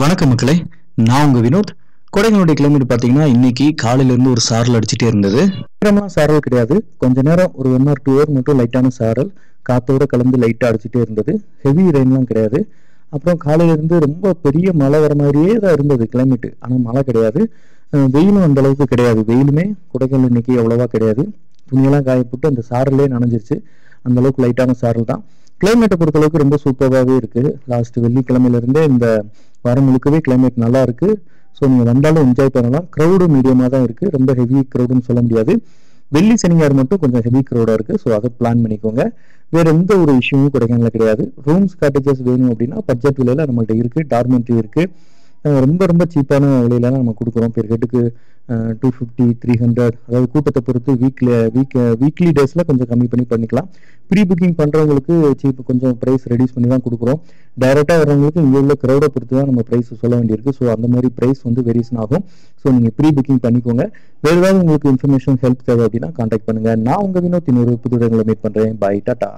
வணக்கம் மக்களே, நான் உங்க வினோத். கொடைக்கானலுடைய கிளைமேட் பார்த்தீங்கன்னா இன்னைக்கு காலையில இருந்து ஒரு சாரல் அடிச்சுட்டே இருந்தது. நேரம்லாம் சாரல் கிடையாது, கொஞ்ச நேரம் ஒரு 1 or 2 hour மட்டும் லைட்டான சாரல் காத்தோட கலந்து லைட்டா அடிச்சுட்டே இருந்தது. ஹெவி ரெயின்லாம் கிடையாது. அப்புறம் காலையில இருந்து ரொம்ப பெரிய மழை வர மாதிரியே தான் இருந்தது கிளைமேட், ஆனால் மழை கிடையாது. வெயிலும் அந்த அளவுக்கு கிடையாது. வெயிலுமே கொடைக்கானல் இன்னைக்கு அவ்வளவா கிடையாது. துணியெல்லாம் காய போட்டு அந்த சாரலே நனைஞ்சிருச்சு. அந்த அளவுக்கு லைட்டான சாரல் தான். கிளைமேட்டை பொறுத்தளவுக்கு ரொம்ப சூப்பராகவே இருக்கு. லாஸ்ட் வெள்ளிக்கிழமையிலிருந்தே இந்த வாரம் முழுக்கவே கிளைமேட் நல்லா இருக்கு. ஸோ நீங்கள் வந்தாலும் என்ஜாய் பண்ணலாம். க்ரௌடு மீடியமாக தான் இருக்கு, ரொம்ப ஹெவி க்ரௌடுன்னு சொல்ல முடியாது. வெள்ளி சனியார் மட்டும் கொஞ்சம் ஹெவி க்ரௌடாக இருக்கு. ஸோ அதை பிளான் பண்ணிக்கோங்க. வேற எந்த ஒரு இஷ்யூவும் கொடைக்கானல கிடையாது. ரூம்ஸ் காட்டேஜஸ் வேணும் அப்படின்னா பட்ஜெட் விலையில நம்மள்ட்ட இருக்கு. டார்மெண்ட்ரி இருக்கு. ரொம்ப ரொம்ப சீப்பான விலையில நம்ம கொடுக்குறோம். பெர் ஹெட்டுக்கு 250, 300, அதாவது கூட்டத்தை பொறுத்து வீக்லி டேஸில் கொஞ்சம் கம்மி பண்ணிக்கலாம். ப்ரீ புக்கிங் பண்ணுறவங்களுக்கு சீப் கொஞ்சம் ப்ரைஸ் ரெடியூஸ் பண்ணி தான் கொடுக்குறோம். டைரெக்டாக வரவங்களுக்கு இங்கே உள்ள க்ரௌடை பொறுத்து தான் நம்ம ப்ரைஸ் சொல்ல வேண்டியிருக்கு. ஸோ அந்த மாதிரி ப்ரைஸ் வந்து வேரியேஷன் ஆகும். ஸோ நீங்கள் ப்ரீ புக்கிங் பண்ணிக்கோங்க. வேறு ஏதாவது உங்களுக்கு இன்ஃபர்மேஷன் ஹெல்ப் தேவை அப்படின்னா கான்டாக்ட் பண்ணுங்கள். நான் உங்கள் வினோத் இன்னொரு புது இடங்களை மீட் பண்ணுறேன். பை, டாடா.